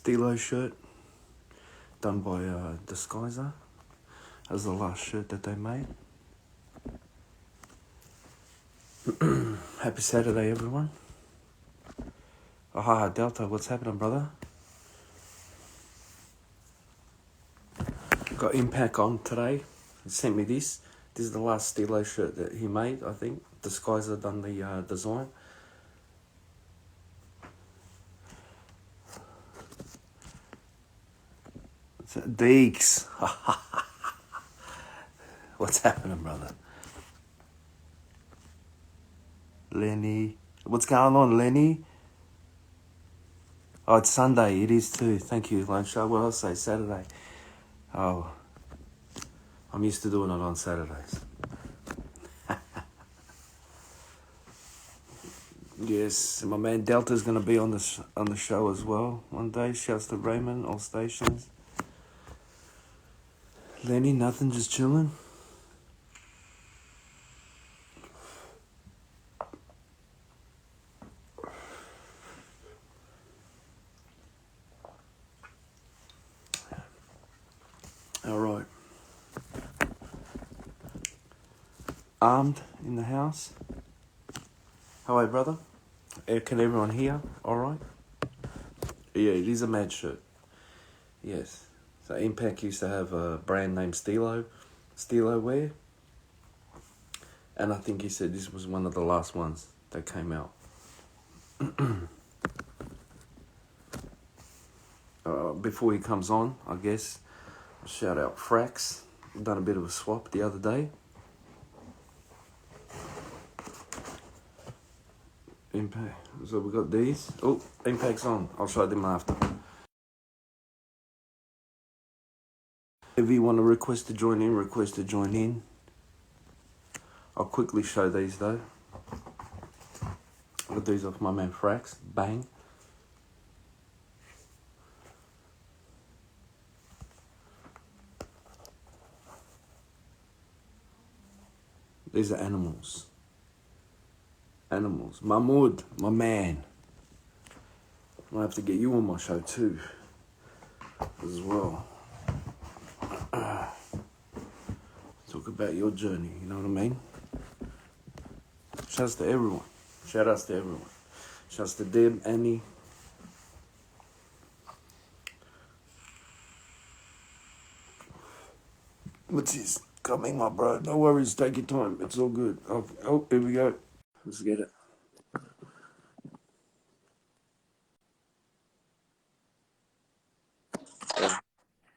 Stilo shirt done by Disguiser. That was the last shirt that they made. Happy Saturday, everyone. Oh, hi, Delta. What's happening, brother? Got Inpac on today. He sent me this. This is the last Stilo shirt that he made, I think. Disguiser done the design. Deeks. What's happening, brother? Lenny. What's going on, Lenny? Oh, it's Sunday. It is too. Thank you, Lone Star. What else say? Saturday. Oh, I'm used to doing it on Saturdays. Yes, my man Delta's going to be on the show as well one day. Shouts to Raymond, all stations. Lenny, nothing, just chilling. All right. Armed in the house. How are you, brother? Can everyone hear? All right. Yeah, it is a mad shirt. Yes. So Inpac used to have a brand named Stilo wear. And I think he said this was one of the last ones that came out. Before he comes on, I guess, shout out Frax. Done a bit of a swap the other day. Inpac. So we got these. Oh, Impac's on. I'll show them after. If you want to request to join in. I'll quickly show these though. I got these off my man Frax. Bang. These are animals. Animals. Mahmoud, my man. I'll have to get you on my show too. As well. Talk about your journey, you know what I mean? Shouts to everyone. Shout outs to everyone. Shouts to Deb, Annie. What's this? Coming, my bro. No worries, take your time. It's all good. Oh, here we go. Let's get it.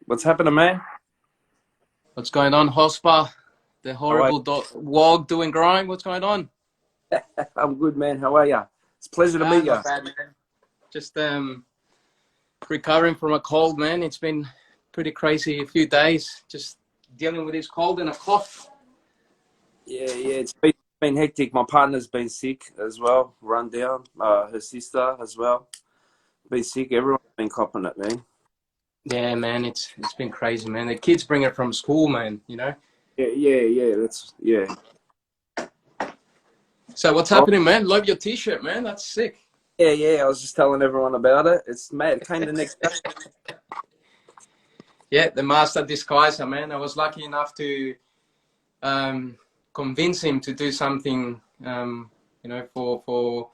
What's happening, man? What's going on, Hospa? The horrible wog doing grime. What's going on? I'm good, man. How are ya? It's a pleasure to meet you. Not bad, man. Just recovering from a cold, man. It's been pretty crazy a few days. Just dealing with this cold and a cough. Yeah. It's been hectic. My partner's been sick as well. Run down. Her sister as well. Been sick. Everyone's been copping it, man. Yeah, man. It's been crazy, man. The kids bring it from school, man. You know. Yeah. So what's happening, man? Love your T-shirt, man. That's sick. Yeah. I was just telling everyone about it. It's mad. It came the next day. Yeah, the master disguiser, man. I was lucky enough to convince him to do something, for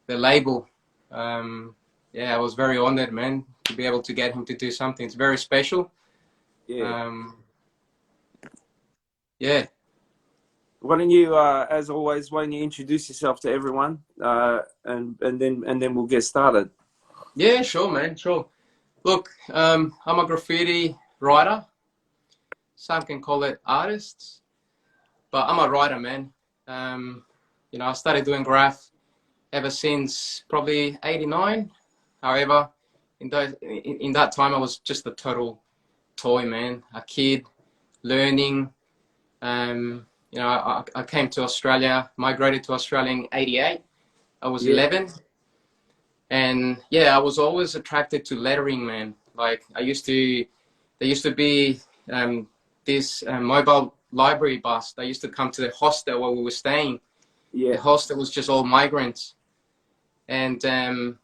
the label. I was very honored, man, to be able to get him to do something. It's very special. Yeah. Yeah. Why don't you, as always, introduce yourself to everyone, and then we'll get started. Yeah, sure, man, sure. Look, I'm a graffiti writer. Some can call it artists, but I'm a writer, man. I started doing graph ever since probably '89. However, in that time, I was just a total toy, man, a kid learning. I came to Australia, migrated to Australia in '88. I was 11. And I was always attracted to lettering, man. Like there used to be this mobile library bus that used to come to the hostel where we were staying. Yeah. The hostel was just all migrants. And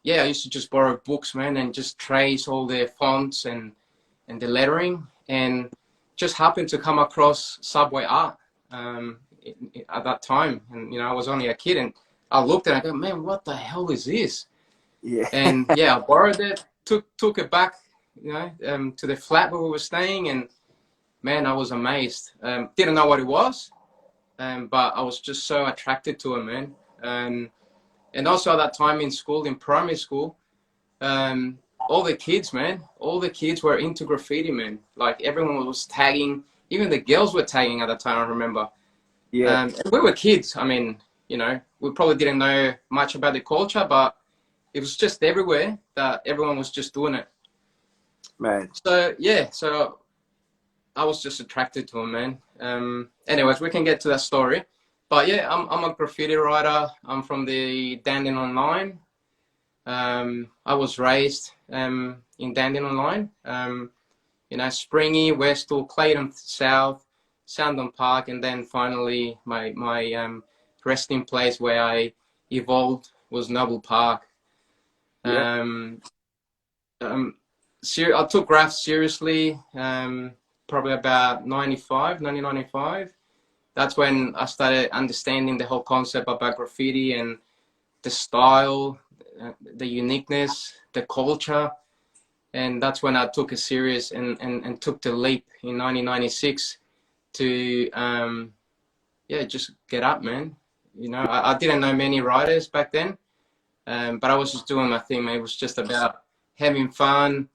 yeah, I used to just borrow books, man, and just trace all the fonts and the lettering, and just happened to come across Subway art at that time. And I was only a kid, and I looked at it, I go, man, what the hell is this? Yeah. And yeah, I borrowed it, took it back, to the flat where we were staying, and man, I was amazed. Didn't know what it was, but I was just so attracted to it, man. And also at that time in school, in primary school, all the kids, man, all the kids were into graffiti, man. Like everyone was tagging, even the girls were tagging at the time, I remember. Yeah, And we were kids. I mean, we probably didn't know much about the culture, but it was just everywhere that everyone was just doing it. man. So yeah, so I was just attracted to him, man. Anyways, we can get to that story. But yeah, I'm a graffiti writer. I'm from the Dandenong line. I was raised in Dandenong line. Springy, Westall, Clayton South, Sandon Park, and then finally my resting place where I evolved was Noble Park. Yeah. I took graphs seriously probably about 1995. That's when I started understanding the whole concept about graffiti and the style, the uniqueness, the culture. And that's when I took it serious and took the leap in 1996 to, just get up, man. I didn't know many writers back then, but I was just doing my thing, man. It was just about having fun,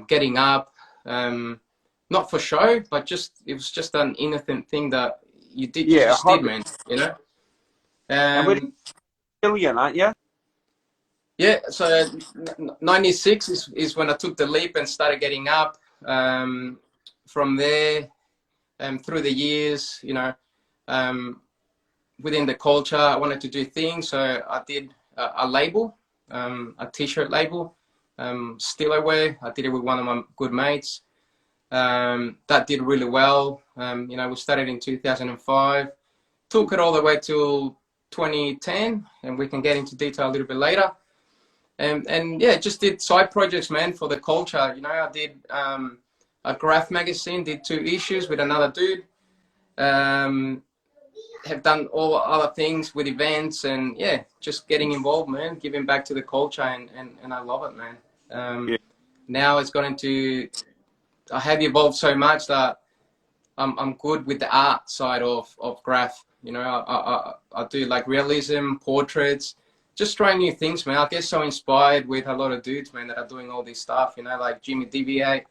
getting up, not for show, but it was just an innocent thing that you Yeah, just did, man, And we're Um, Australian, aren't you? yeah, so 96 is when I took the leap and started getting up. From there, through the years, within the culture, I wanted to do things. So I did a label, a t-shirt label, Stillaway. I did it with one of my good mates. That did really well. We started in 2005, took it all the way till 2010, and we can get into detail a little bit later. And yeah, just did side projects, man, for the culture. I did a graph magazine, did 2 issues with another dude. Have done all other things with events, and yeah, just getting involved, man, giving back to the culture, and I love it, man. Yeah. Now it's got into, I have evolved so much that I'm good with the art side of graph. I do like realism, portraits, just trying new things, man. I get so inspired with a lot of dudes, man, that are doing all this stuff, like Jimmy DV8.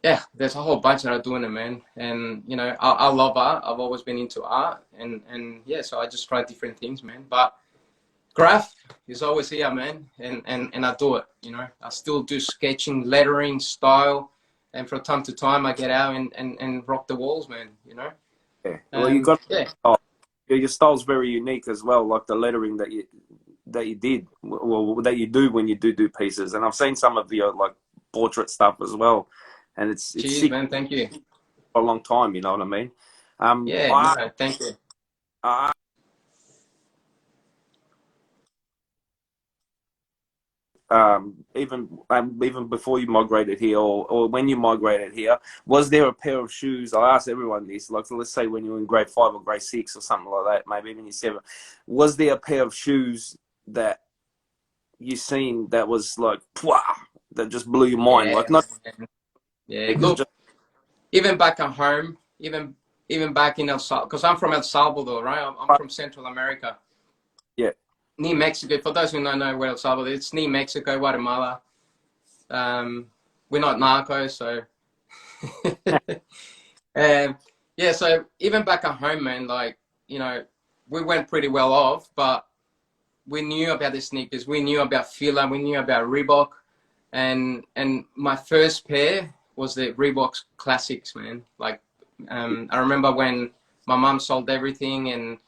Yeah, there's a whole bunch that are doing it, man. And, I love art. I've always been into art. And yeah, so I just try different things, man. But graph is always here, man. And I do it, I still do sketching, lettering, style. And from time to time, I get out and rock the walls, man, Yeah. Well, you got Yeah. your style's very unique as well, like the lettering that you did, well, that you do when you do pieces. And I've seen some of your like portrait stuff as well, and it's Cheers, sick man. Thank you. for a long time. You know what I mean? Yeah, no, thank you. I even before you migrated here, or when you migrated here, was there a pair of shoes? I ask everyone this, like, so let's say when you were in grade 5 or grade 6 or something like that, maybe even year 7, was there a pair of shoes that you seen that was like, wow, that just blew your mind? Yeah, Like, not yeah. because Look, just, even back at home, even back in El Salvador, because I'm from El Salvador, right? I'm from Central America, yeah, near Mexico. For those who don't know where El Salvador is, it's near Mexico, Guatemala. We're not narcos, so yeah. So even back at home, man, like, we went pretty well off, but we knew about the sneakers, we knew about Fila, we knew about Reebok, and my first pair was the Reebok Classics, man. Like, I remember when my mum sold everything and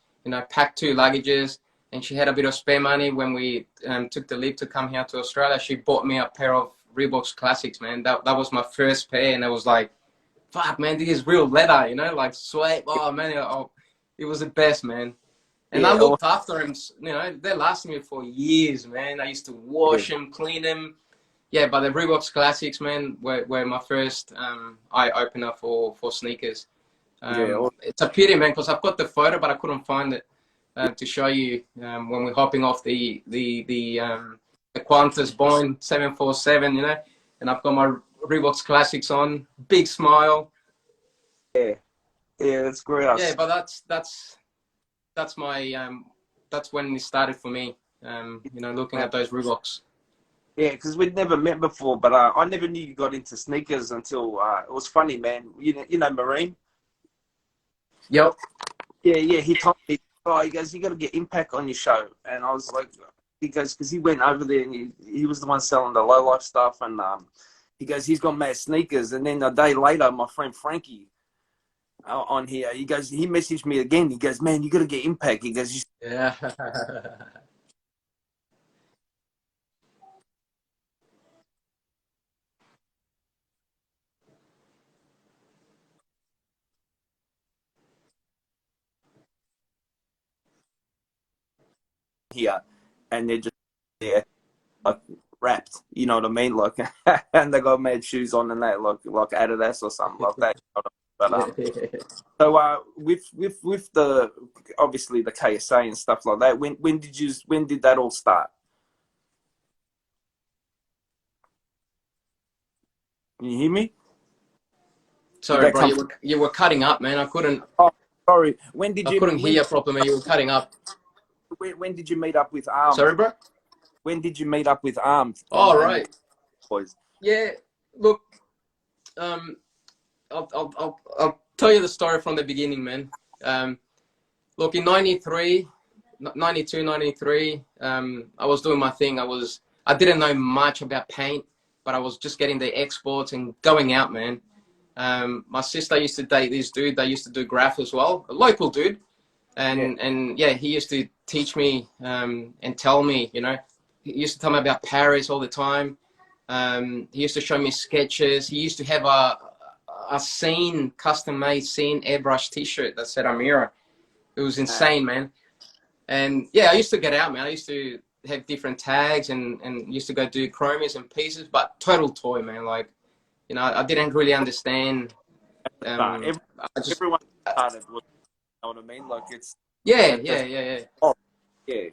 packed 2 luggages, and she had a bit of spare money when we took the leap to come here to Australia. She bought me a pair of Reebok Classics, man. That was my first pair, and I was like, fuck, man, this is real leather, like sweat. Oh man, it was the best, man. And I Yeah, or, looked after them, you know, they lasted me for years, man. I used to yeah, wash them, clean them. Yeah, but the Reeboks Classics, man, were my first eye opener for sneakers. yeah, or, It's a pity, man, because I've got the photo, but I couldn't find it to show you when we're hopping off the Qantas Boeing 747, you know, and I've got my Reeboks Classics on, big smile. yeah, yeah. That's great. Yeah, but that's my that's when it started for me. You know, looking at those Reeboks. Yeah, because we'd never met before, but I never knew you got into sneakers until it was funny, man. You know, Marine. Yep. Yeah, yeah. He told me, oh, he goes, you got to get Inpac on your show, and I was like, he goes, because he went over there and he was the one selling the low life stuff, and he goes, he's got mad sneakers, and then a day later, my friend Frankie on here, he goes, he messaged me again. He goes, man, you got to get Inpac. He goes, Yeah. here, and they're just yeah, like wrapped. You know what I mean? Like, and they got mad shoes on and that, like Adidas or something like that. But so with the obviously the KSA and stuff like that. When did that all start? Can you hear me? Did Sorry, that bro. come? You were cutting up, man. Oh, sorry. When did I you couldn't hear you properly. You were cutting up. when did you meet up with Armed? Sorry, bro. When did you meet up with Armed All and the right. boys? Yeah. Look, I'll tell you the story from the beginning, man. Look, in 93, 92, 93, I was doing my thing. I didn't know much about paint, but I was just getting the exports and going out, man. My sister used to date this dude. They used to do graph as well, a local dude. And yeah, he used to teach me and tell me, you know, he used to tell me about Paris all the time. He used to show me sketches. He used to have a scene, custom-made scene airbrush T-shirt that said Amira. It was insane, man. And yeah, I used to get out, man. I used to have different tags and used to go do chromies and pieces, but total toy, man. Like, you know, I didn't really understand. I just, Everyone started. You know what I mean? Like it's yeah, that, yeah, that's yeah, yeah. oh yeah.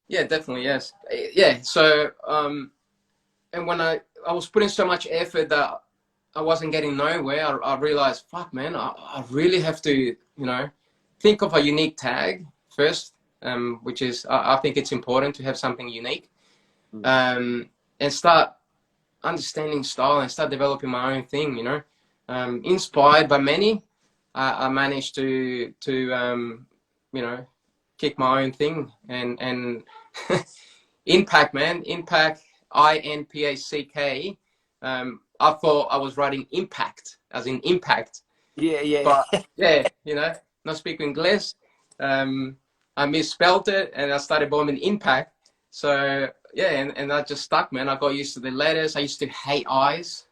Yeah, definitely, yes. Yeah, so, and when I was putting so much effort that I wasn't getting nowhere, I realized, fuck, man, I really have to, you know, think of a unique tag first, which is, I think it's important to have something unique, and start understanding style and start developing my own thing, you know. Inspired by many, I managed to you know, kick my own thing and Inpac, man, Inpac, Inpack. I thought I was writing impact, as in impact, Yeah, yeah. but yeah, you know, not speaking English. I misspelled it and I started bombing impact. So yeah, and that just stuck, man. I got used to the letters. I used to hate eyes.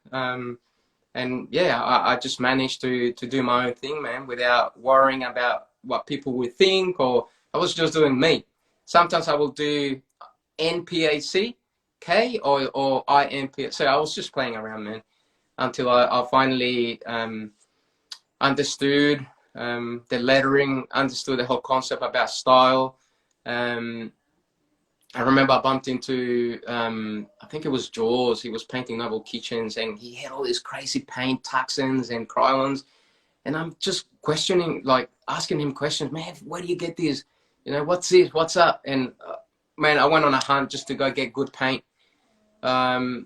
And yeah, I just managed to do my own thing, man, without worrying about what people would think, or I was just doing me. Sometimes I will do NPAC or INPAC. So I was just playing around, man, until I finally understood the lettering, understood the whole concept about style. I remember I bumped into, I think it was Jaws. He was painting Noble Kitchens and he had all these crazy paint, Tucsons and Krylons. And I'm just questioning, like asking him questions, man, where do you get these? You know, what's this? What's up? And man, I went on a hunt just to go get good paint. I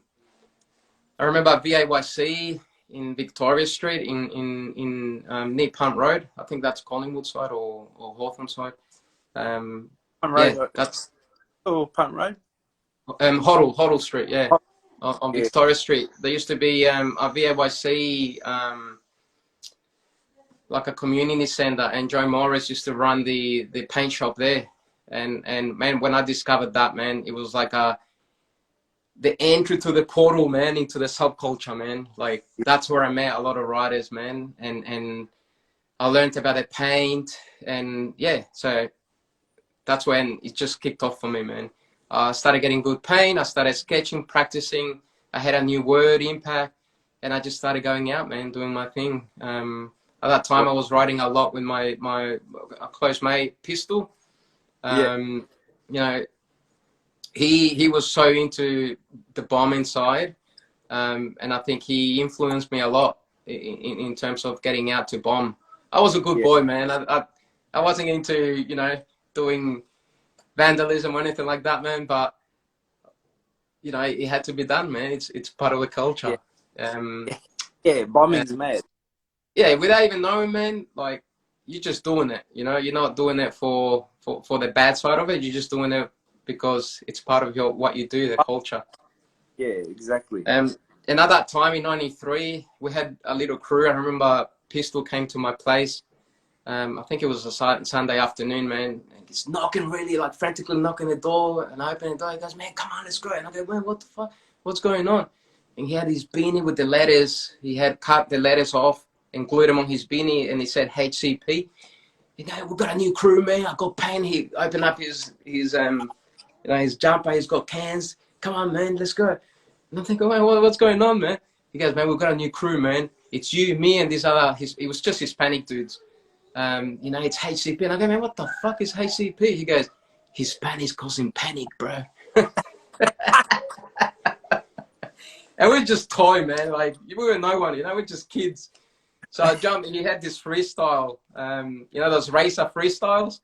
remember VAYC in Victoria Street in near Punt Road. I think that's Collingwood side or Hawthorn side. Punt Yeah, Road. that's Punt Road. Hoddle Street. Yeah, Oh, on yeah. Victoria Street. There used to be a VAYC like a community center, and Joe Morris used to run the paint shop there. And man, when I discovered that, man, it was like the entry to the portal, man, into the subculture, man. Like that's where I met a lot of writers, man, and I learned about the paint, and yeah, so that's when it just kicked off for me, man. I started getting good pain. I started sketching, practicing. I had a new word, Inpac, and I just started going out, man, doing my thing. At that time, I was writing a lot with my a close mate, Pistol. Yeah. You know, he was so into the bombing side, and I think he influenced me a lot in terms of getting out to bomb. I was a good Yeah. boy, man. I wasn't into, you know, doing vandalism or anything like that, man. But you know, it had to be done, man. It's part of the Yeah. culture. Um, Yeah. and Bombing's mad. yeah, without even knowing, man, like you're just doing it. You know, you're not doing it for the bad side of it. You're just doing it because it's part of what you do, the culture. Yeah, exactly. And at that time in '93, we had a little crew. I remember Pistol came to my place. I think it was a Sunday afternoon, man. And he's knocking, really like frantically knocking the door, and I open the door. He goes, "Man, come on, let's go." And I go, "Man, what the fuck? What's going on?" And he had his beanie with the letters. He had cut the letters off and glued them on his beanie, and he said HCP. You know, we've got a new crew, man. I got pain. He opened up his you know, his jumper. He's got cans. Come on, man, let's go. And I'm thinking, "Well, what's going on, man?" He goes, "Man, we've got a new crew, man. It's you, me, and this other." It was just Hispanic dudes. You know, it's HCP. And I go, "Man, what the fuck is HCP?" He goes, "Hispanics causing panic, bro." And we're just toy, man. Like, we were no one, you know, we're just kids. So I jumped, and he had this freestyle, you know, those racer freestyles,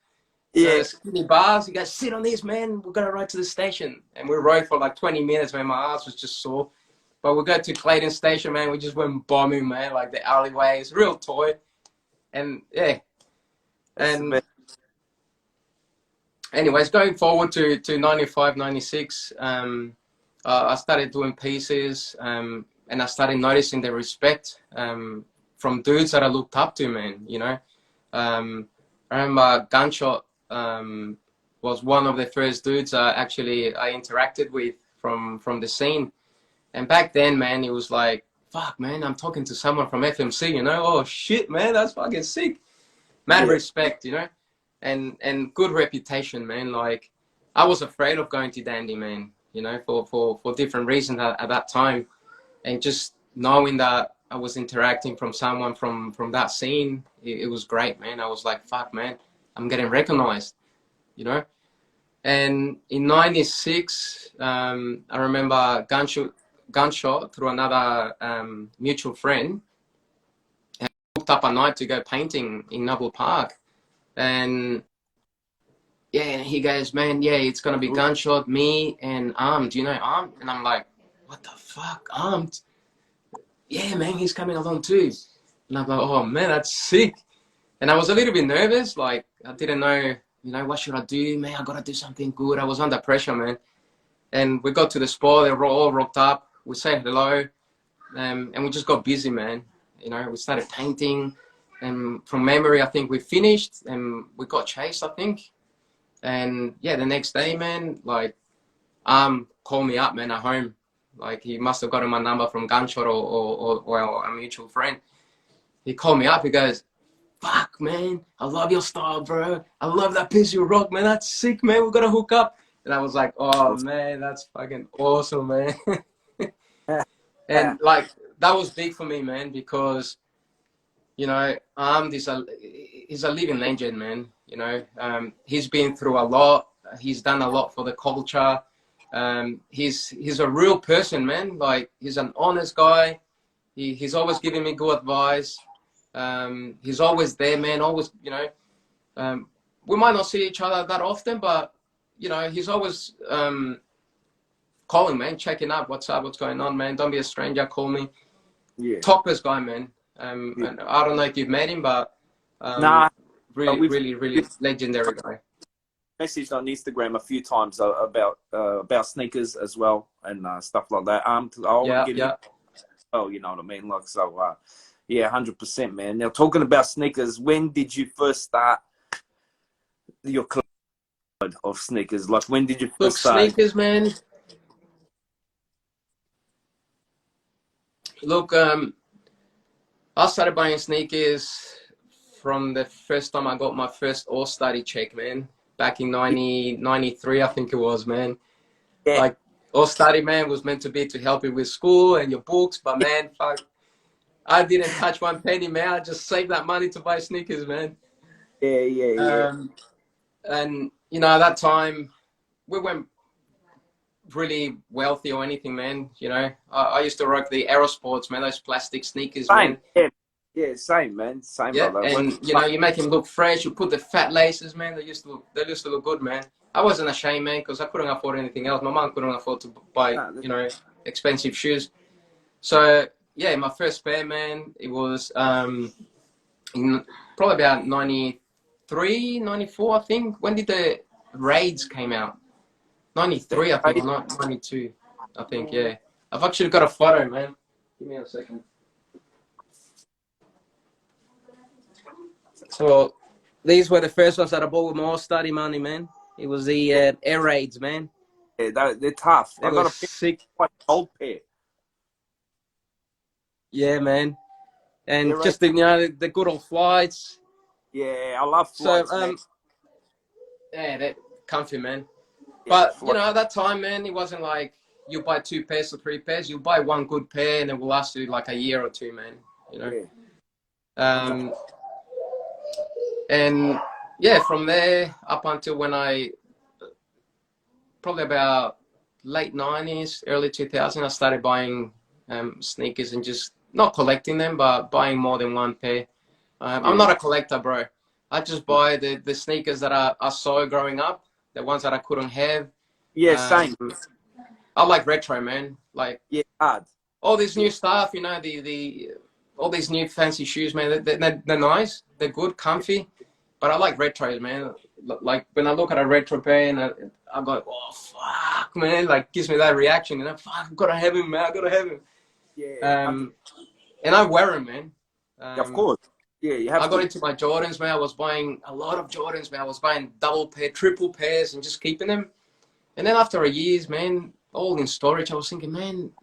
Yeah. the skinny bars. He goes, "Sit on this, man. We're going to ride to the station." And we rode for like 20 minutes, man. My ass was just sore. But we got to Clayton Station, man. We just went bombing, man, like the alleyways, real toy. And yeah. And anyways, going forward to 95, 96, I started doing pieces, and I started noticing the respect from dudes that I looked up to, man, you know. I remember Gunshot was one of the first dudes I interacted with from the scene. And back then, man, it was like, fuck, man, I'm talking to someone from FMC, you know. Oh, shit, man, that's fucking sick. Mad respect, you know, and good reputation, man. Like, I was afraid of going to Dandy, man, you know, for different reasons at that time. And just knowing that I was interacting from someone from that scene, it was great, man. I was like, fuck, man, I'm getting recognized, you know. And in '96, I remember Gunshot through another mutual friend booked up a night to go painting in Noble Park. And yeah, he goes, "Man, yeah, it's gonna be Gunshot, me, and Armed. Do you know Armed?" And I'm like, "What the fuck, Armed?" "Yeah, man, he's coming along too." And I'm like, "Oh man, that's sick." And I was a little bit nervous, like I didn't know, you know, what should I do, man? I gotta do something good. I was under pressure, man. And we got to the spot. They were all rocked up. We said hello, and we just got busy, man. You know, we started painting. And from memory, I think we finished and we got chased, I think. And yeah, the next day, man, like, called me up, man, at home. Like, he must have gotten my number from Gunshot or a mutual friend. He called me up. He goes, "Fuck, man, I love your style, bro. I love that piece you rock, man. That's sick, man. We're gonna hook up." And I was like, "Oh, man, that's fucking awesome, man." And like, that was big for me, man, because, you know, he's a living legend, man. You know, he's been through a lot. He's done a lot for the culture. He's a real person, man. Like, he's an honest guy. He's always giving me good advice. He's always there, man. Always, you know, we might not see each other that often, but, you know, he's always calling, man, checking up. "What's up? What's going on, man? Don't be a stranger. Call me." Yeah. Topless guy, man. And I don't know if you've met him, but Nah, really, we've really, really legendary guy. messaged on Instagram a few times about sneakers as well and stuff like that. I want to get it. Oh, you know what I mean? Like, so, yeah, 100%, man. Now, talking about sneakers, when did you first start your collection of sneakers? Like, when did you Look, first start? sneakers, man. Look, I started buying sneakers from the first time I got my first All-Study check, man. back in 93, I think it was, man. Yeah. Like, all study, man, was meant to be to help you with school and your books, but man, fuck, I didn't touch one penny, man. I just saved that money to buy sneakers, man. Yeah. And you know, at that time, we weren't really wealthy or anything, man. You know, I used to rock the Aerosports, man, those plastic sneakers, Same. man. Yeah, same, man. Same, Yeah, brother. and you know, you make them look fresh. You put the fat laces, man. They used to look good, man. I wasn't ashamed, man, because I couldn't afford anything else. My mom couldn't afford to buy, Nah, you know, expensive shoes. So yeah, my first pair, man, it was in probably about 93, 94, I think. When did the Raids came out? 93, I think, or not 92, I think. Yeah, I've actually got a photo, man. Give me a second. So these were the first ones that I bought with more study money, man. It was the Air Raids, man. Yeah, they're tough. They I got were a pair, sick. quite old pair. Yeah, man. And Air Raid. just the, you know, the good old flights. Yeah, I love So flights, man. yeah, they're comfy, man. Yeah, But you flight. know, at that time, man, it wasn't like you buy 2 pairs or 3 pairs. You buy one good pair, and it will last you like a year or two, man. You know. Yeah. Um, and yeah, from there up until when I probably about late 90s, early 2000s, I started buying sneakers and just not collecting them, but buying more than one pair. I'm not a collector, bro. I just buy the sneakers that I saw growing up, the ones that I couldn't have. Yeah, same. I like retro, man. Like Yeah, hard. all this Yeah. new stuff, you know, all these new fancy shoes, man. They're nice, they're good, comfy, but I like retros, man. Like when I look at a retro pair and I go, oh fuck, man, like gives me that reaction, you know, fuck, I've gotta have him, man, I gotta have him. Yeah. And I wear them, man. Of course. Yeah, you have I got to. into my Jordans, man. I was buying a lot of Jordans, man. I was buying double pair, triple pairs, and just keeping them. And then after a years, man, all in storage, I was thinking, man,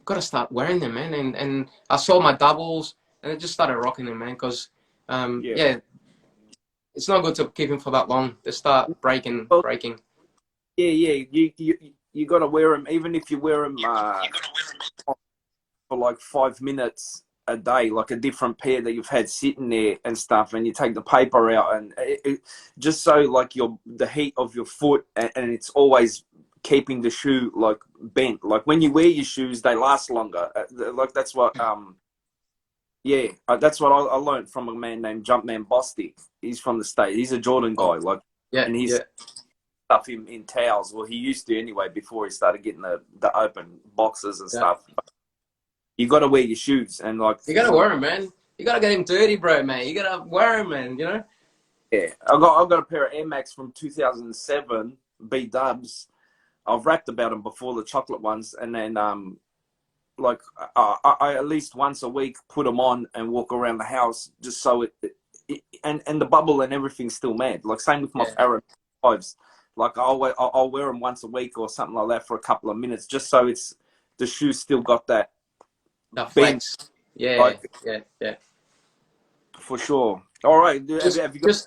gotta start wearing them, man. And I saw my doubles, and I just started rocking them, man. Because yeah, it's not good to keep them for that long. They start breaking. Well, yeah. You got to wear them, even if you wear them for like 5 minutes a day, like a different pair that you've had sitting there and stuff, and you take the paper out, and just so like the heat of your foot, and it's always keeping the shoe like bent. Like when you wear your shoes, they last longer. Like that's what that's what I learned from a man named Jumpman Bostic. He's from the States. He's a Jordan guy, like, and he's stuff him in towels. Well, he used to anyway before he started getting the open boxes and stuff. You got to wear your shoes, and like you gotta wear them, man. You gotta get him dirty, bro, man. You gotta wear them, man. You know. Yeah, I got a pair of Air Max from 2007 B Dubs. I've rapped about them before, the chocolate ones, and then like I at least once a week put them on and walk around the house just so and the bubble and everything's still mad. Like same with my Arab fives. Like I'll wear them once a week or something like that for a couple of minutes just so it's the shoe's still got that flex. Yeah, like, yeah. For sure. All right. Have you got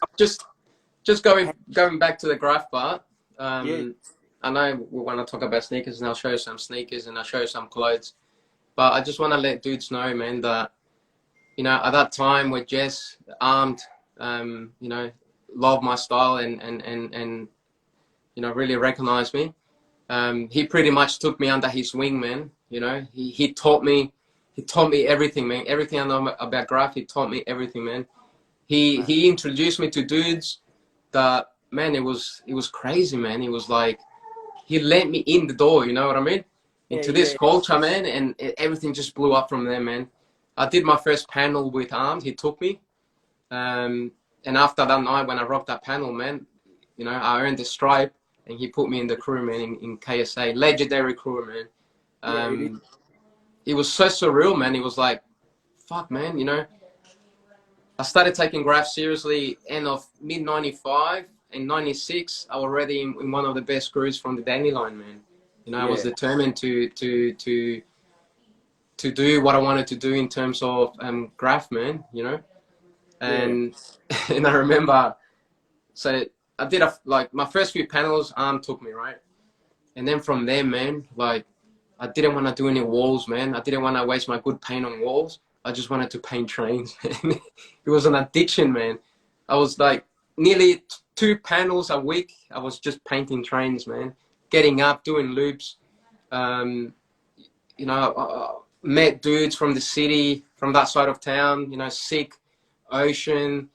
just going back to the graph part. I know we want to talk about sneakers, and I'll show you some sneakers and I'll show you some clothes. But I just want to let dudes know, man, that you know at that time where Jess armed, you know, loved my style and you know really recognized me. He pretty much took me under his wing, man. You know, he taught me everything, man. Everything I know about graph, he taught me everything, man. He introduced me to dudes that, man, it was crazy, man. He was like, he let me in the door, you know what I mean? Into this culture, man, and everything just blew up from there, man. I did my first panel with Armed. He took me, and after that night when I rocked that panel, man, you know, I earned the stripe, and he put me in the crew, man, in KSA, legendary crew, man. It was so surreal, man. It was like, fuck, man, you know. I started taking graph seriously end of mid 95. In 96, I was already in one of the best crews from the Dandelion, man. You know, I was determined to do what I wanted to do in terms of graph, man, you know. And and I remember, so I did like my first few panels, arm took me, right? And then from there, man, like I didn't want to do any walls, man. I didn't want to waste my good paint on walls. I just wanted to paint trains, man. It was an addiction, man. I was like nearly 2 panels a week. I was just painting trains, man. Getting up, doing loops. You know, met dudes from the city, from that side of town, you know, Sick, Ocean,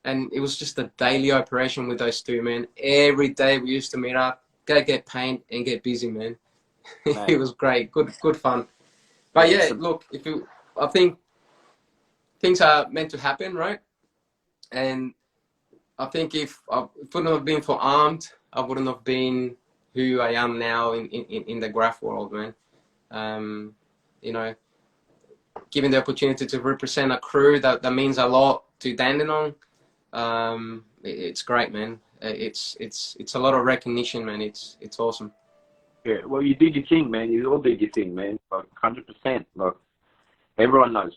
and it was just a daily operation with those two, man. Every day we used to meet up, go get paint and get busy, man. It Mate, was great, good fun. yeah, But yeah, look, I think things are meant to happen, right? And I think if it wouldn't have been for Armed, I wouldn't have been who I am now in the graph world, man. You know, given the opportunity to represent a crew that means a lot to Dandenong, it's great, man. It's a lot of recognition, man. It's awesome. yeah. Well, you did your thing, man. You all did your thing, man. Like 100%. Like everyone knows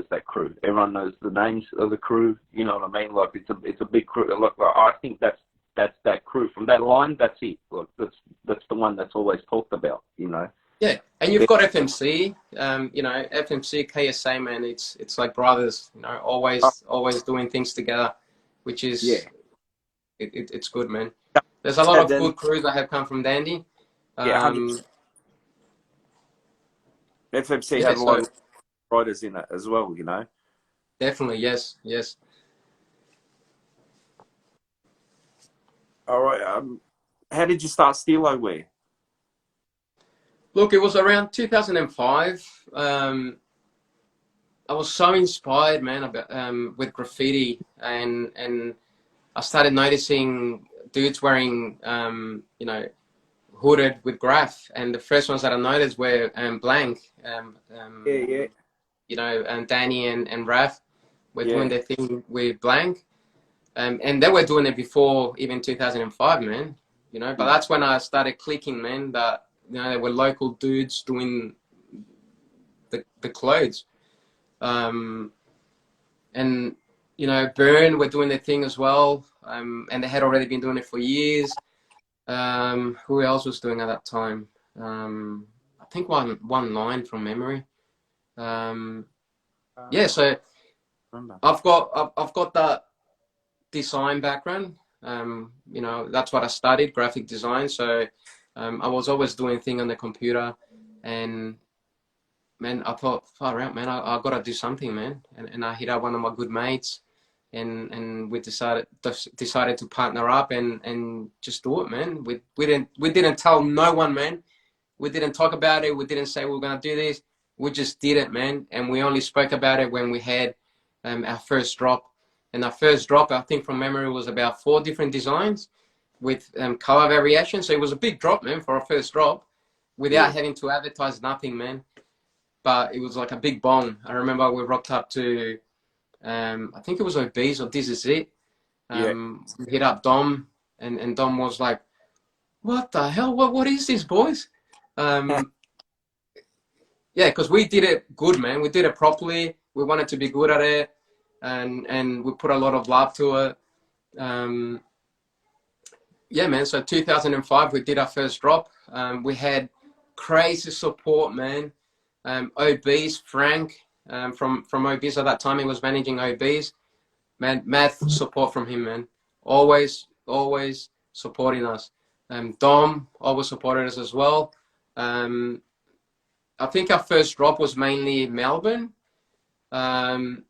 that crew. Everyone knows the names of the crew. You know what I mean? Like it's a big crew. Like I think that's that crew from that line. That's it. Like that's the one that's always talked about. You know. Yeah, and you've got FMC. You know, FMC KSA, man. It's like brothers. You know, always doing things together, which is Yeah. It's good, man. There's a lot And of then, good crews that have come from Dandy. yeah, 100%. FMC Yeah, had a lot so of riders in it as well. You know. definitely, yes. All right. How did you start Stilo Wear? Look, it was around 2005. I was so inspired, man, about with graffiti, and I started noticing dudes wearing, you know, hooded with graph, and the first ones that I noticed were Blank, Yeah. you know, and Danny and Raf were doing Yeah. their thing with Blank, and they were doing it before even 2005, man. You know, but that's when I started clicking, man. That you know, there were local dudes doing the clothes. And you know, Burn were doing their thing as well, and they had already been doing it for years. Who else was doing at that time? I think one line from memory. Yeah, so Remember. I've got that design background. You know, that's what I studied, graphic design. So I was always doing things on the computer, and man, I thought, far out, man, I got to do something, man. And I hit up one of my good mates, and we decided to partner up and just do it, man. We didn't tell no one, man. We didn't talk about it. We didn't say we were gonna do this. We just did it, man. And we only spoke about it when we had our first drop. And our first drop, I think from memory, was about 4 different designs with color variation. So it was a big drop, man, for our first drop, without having to advertise nothing, man. But it was like a big bong. I remember we rocked up to, I think it was Obese or This Is It. Yeah. We hit up Dom, and Dom was like, "What the hell? What is this, boys?" Yeah, because we did it good, man. We did it properly. We wanted to be good at it, and we put a lot of love to it. Yeah, man. So 2005, we did our first drop. We had crazy support, man. OBs, Frank, from OBs at that time, he was managing OBs. Man, mad support from him, man. Always supporting us. Dom always supported us as well. I think our first drop was mainly Melbourne. And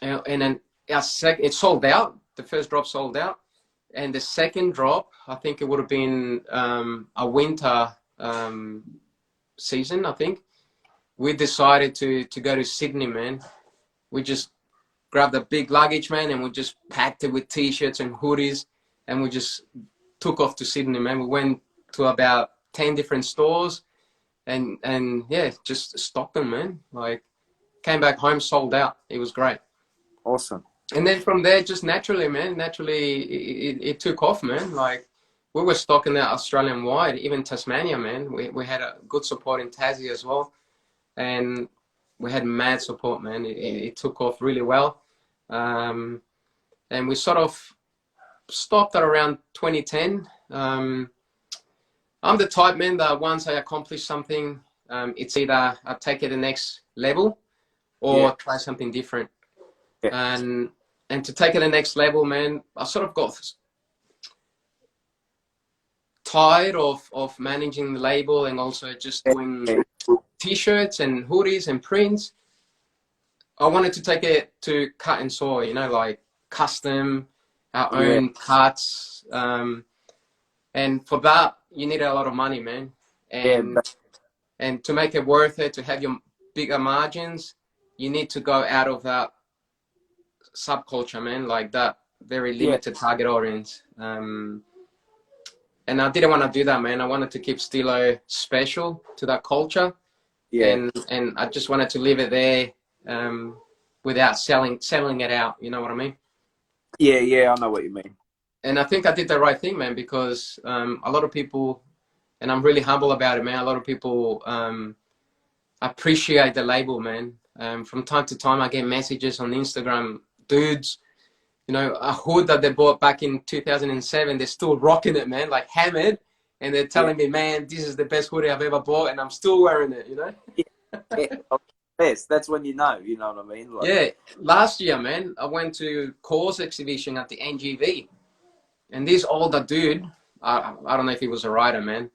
then it sold out. The first drop sold out. And the second drop, I think it would have been a winter season, I think. We decided to go to Sydney, man. We just grabbed a big luggage, man, and we just packed it with t-shirts and hoodies, and we just took off to Sydney, man. We went to about 10 different stores, and yeah, just stocked them, man. Like, came back home, sold out. It was great. Awesome. And then from there, just naturally, man, it took off, man. Like, we were stocking out Australian wide, even Tasmania, man. We had a good support in Tassie as well. And we had mad support, man. It took off really well. And we sort of stopped at around 2010. I'm the type, man, that once I accomplish something, it's either I take it the next level or try something different. Yeah. And to take it the next level, man, I sort of got tired of managing the label and also just doing t-shirts and hoodies and prints. I wanted to take it to cut and sew, you know, like custom, our own cuts. And for that, you need a lot of money, man. And to make it worth it, to have your bigger margins, you need to go out of that subculture, man, like that very limited target audience. And I didn't want to do that, man. I wanted to keep Stilo special to that culture. And I just wanted to leave it there without selling it out. You know what I mean? Yeah, I know what you mean. And I think I did the right thing, man, because a lot of people, and I'm really humble about it, man, a lot of people appreciate the label, man. From time to time, I get messages on Instagram, dudes, you know, a hood that they bought back in 2007, they're still rocking it, man, like hammered. And they're telling me, man, this is the best hoodie I've ever bought, and I'm still wearing it, you know? Yes, that's when you know what I mean? Like, yeah, last year, man, I went to Course exhibition at the NGV. And this older dude, I don't know if he was a rider, man,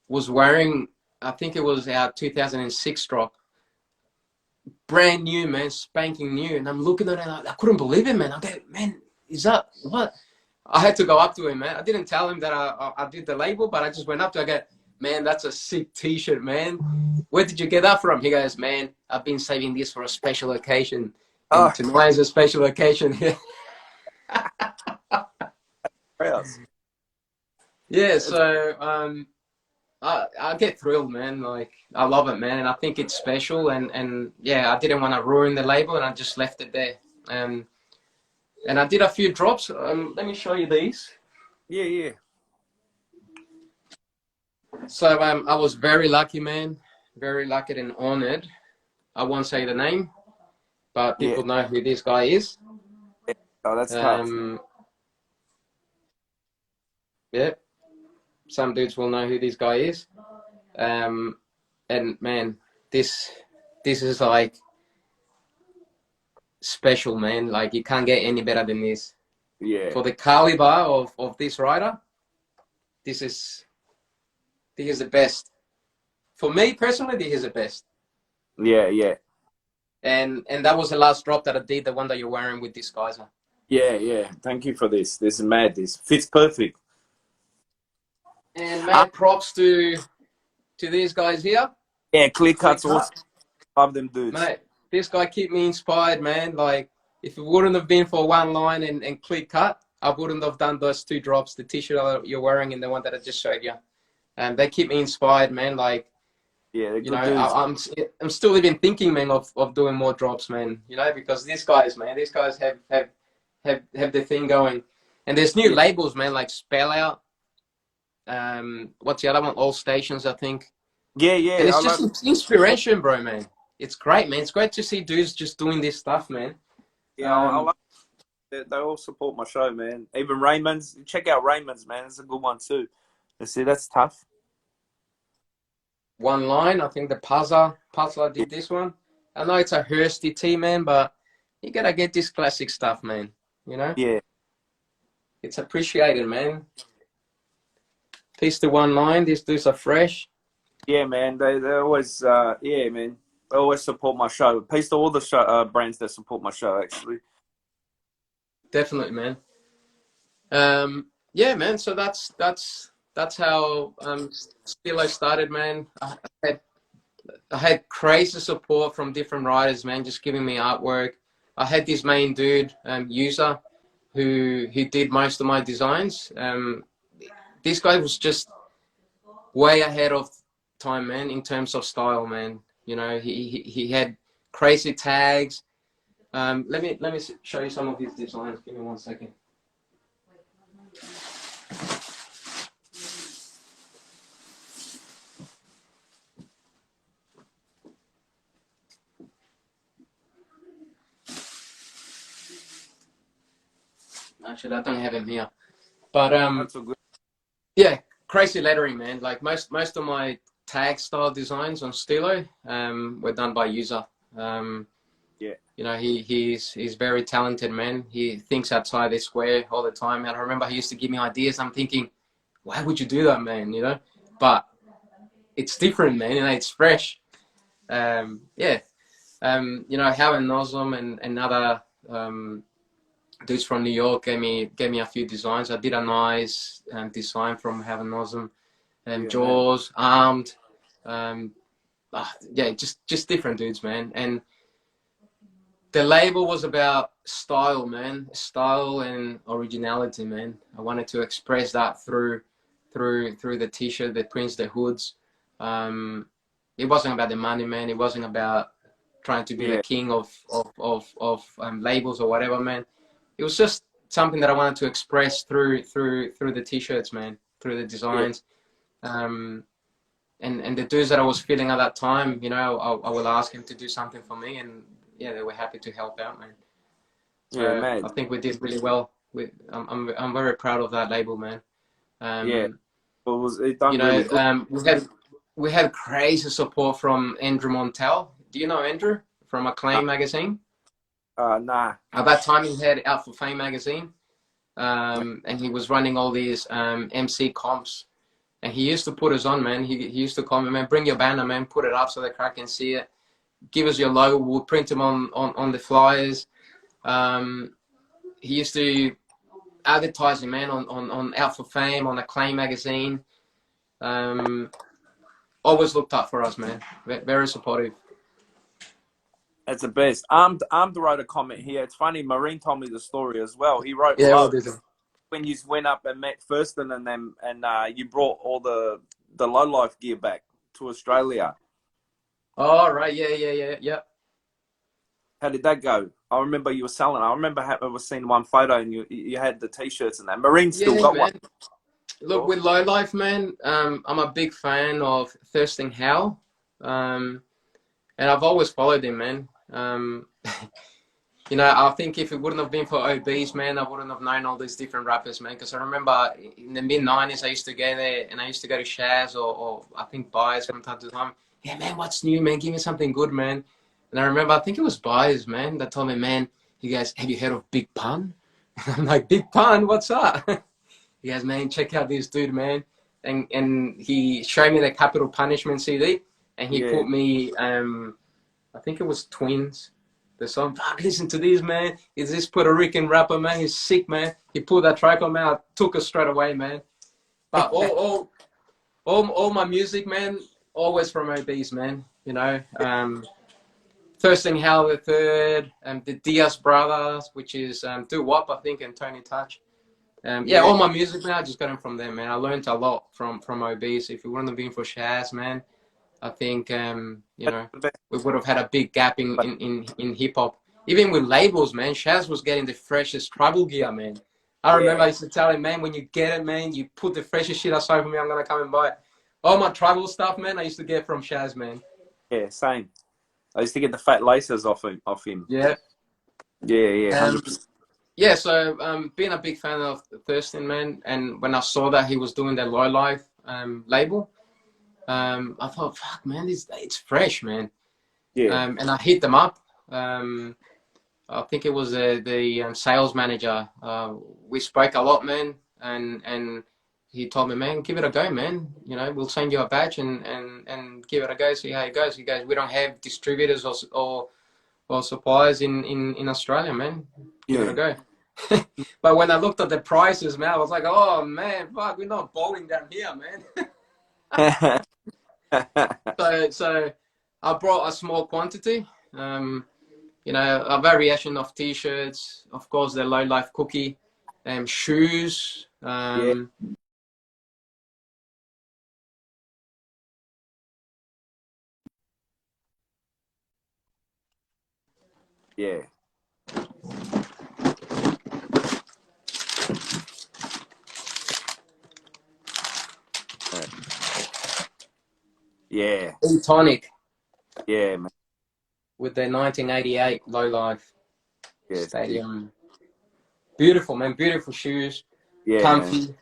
was wearing, I think it was our 2006 drop. Brand new, man, spanking new. And I'm looking at it, I couldn't believe it, man. I go, man, is that what? I had to go up to him, man. I didn't tell him that I did the label, but I just went up to him. I go, man, that's a sick t-shirt, man. Where did you get that from? He goes, man, I've been saving this for a special occasion. And tonight is a special occasion. Yeah, so I get thrilled, man. Like, I love it, man. And I think it's special. And yeah, I didn't want to ruin the label, and I just left it there. And I did a few drops. Let me show you these. Yeah. So I was very lucky, man. Very lucky and honored. I won't say the name, but people know who this guy is. Oh, that's tough. Yeah, some dudes will know who this guy is. And man, this is like special, man. Like, you can't get any better than this. Yeah. For the caliber of this rider, this is the best. For me personally, this is the best. Yeah. And that was the last drop that I did, the one that you're wearing with this geyser. Yeah. Thank you for this. This is mad. This fits perfect. And man, props to these guys here. Yeah, clear cuts awesome. Love them dudes. Mate, this guy kept me inspired, man. Like, if it wouldn't have been for one line and clear cut, I wouldn't have done those two drops, the t-shirt that you're wearing and the one that I just showed you. And they keep me inspired, man. Like, yeah, you know, I'm still even thinking, man, of doing more drops, man. You know, because these guys have the thing going. And there's new labels, man, like Spell Out. What's the other one? All Stations, I think. Yeah. And it's just inspiration, bro, man. It's great, man. It's great to see dudes just doing this stuff, man. Yeah, I love it. They all support my show, man. Even Raymond's. Check out Raymond's, man. It's a good one too. You see, that's tough. One line, I think the Puzzler did this one. I know it's a Hursty tee, man, but you gotta get this classic stuff, man. You know? Yeah. It's appreciated, man. Peace to One Line. These dudes are fresh. Yeah, man. They always, man. They always support my show. Peace to all the show, brands that support my show, actually. Definitely, man. Yeah, man. So that's how Stilo started, man. I had crazy support from different writers, man, just giving me artwork. I had this main dude, User, who did most of my designs. This guy was just way ahead of time, man, in terms of style, man. You know, he had crazy tags. Let me show you some of his designs. Give me 1 second. Actually, I don't have him here. But That's a good. yeah, crazy lettering, man. Like most of my tag style designs on Stilo were done by user. Yeah. You know, he's very talented, man. He thinks outside this square all the time. And I remember he used to give me ideas. I'm thinking, why would you do that, man? You know, but it's different, man. You know, it's fresh. Yeah. You know, Howard Nosum and other dudes from New York gave me a few designs. I did a nice design from Howard Nosum, Yeah, man. Jaws, Armed. Yeah, just different dudes, man. And the label was about style, man. Style and originality, man. I wanted to express that through the t-shirt, the prints, the hoods. It wasn't about the money, man. It wasn't about trying to be the Yeah. king of labels or whatever, man. It was just something that I wanted to express through the t-shirts, man, through the Yeah. designs. And the dudes that I was feeling at that time, you know, I will ask him to do something for me, and yeah, they were happy to help out, man. Yeah, So man. I think we did really well. I'm very proud of that label, man. Yeah. It You done really know, good. we had crazy support from Andrew Montel. Do you know Andrew from Uh, Acclaim magazine? nah. At that time, he had Out for Fame magazine, and he was running all these MC comps. And he used to put us on, man. He used to call me, man, bring your banner, man, put it up so the crowd can see it. Give us your logo, we'll print them on the flyers. He used to advertise him, man, on Out for Fame, on Acclaim magazine. Always looked up for us, man. Very supportive. It's the best. Armed wrote a comment here. It's funny. Marine told me the story as well. He wrote Yeah, below what is it? when you went up and met Thurston and them, and you brought all the low life gear back to Australia. Oh, right. Yeah. How did that go? I remember you were selling. I remember I was seeing one photo and you had the t-shirts and that. Marine still Yeah, got one. man. Look, with Low Life, man, I'm a big fan of Thurston Howell. And I've always followed him, man. You know, I think if it wouldn't have been for OBs, man, I wouldn't have known all these different rappers, man. Because I remember in the mid-90s, I used to go there and I used to go to Shaz or I think Byers from time to time. Yeah, man, what's new, man? Give me something good, man. And I remember, I think it was Byers, man, that told me, man, he goes, have you heard of Big Pun? I'm like, Big Pun, what's up? He goes, man, check out this dude, man. And he showed me the Capital Punishment CD and he Yeah. put me, I think it was Twins. The song, fuck, listen to this, man. Is this Puerto Rican rapper, man? He's sick, man. He pulled that track on me. I took it straight away, man. But all my music, man, always from OBs, man. You know, Thurston Howell the Third, the Diaz Brothers, which is Do Wop, I think, and Tony Touch. Yeah, all my music, man, I just got them from them, man. I learned a lot from OBs. If it wouldn't have been for Shaz, man, I think you know, we would have had a big gap in hip hop. Even with labels, man, Shaz was getting the freshest tribal gear, man. I remember I used to tell him, man, when you get it, man, you put the freshest shit aside for me, I'm gonna come and buy it. All my tribal stuff, man, I used to get from Shaz, man. Yeah, same. I used to get the fat laces off him. Yeah. Yeah, 100%. Yeah, so being a big fan of Thurston, man, and when I saw that he was doing the Low Life label, I thought, fuck, man, it's fresh, man. Yeah. And I hit them up. I think it was the sales manager. We spoke a lot, man, and he told me, man, give it a go, man. You know, we'll send you a badge and give it a go, see how it goes. He goes, we don't have distributors or suppliers in Australia, man. Give it a go. But when I looked at the prices, man, I was like, oh man, fuck, we're not bowling down here, man. So I brought a small quantity. You know, a variation of t-shirts, of course, the Low Life cookie, shoes. Yeah. Yeah. Tonic Yeah, man. with the 1988 Low Life Yeah. Stadium. Beautiful, man. Beautiful shoes. Yeah, man. comfy.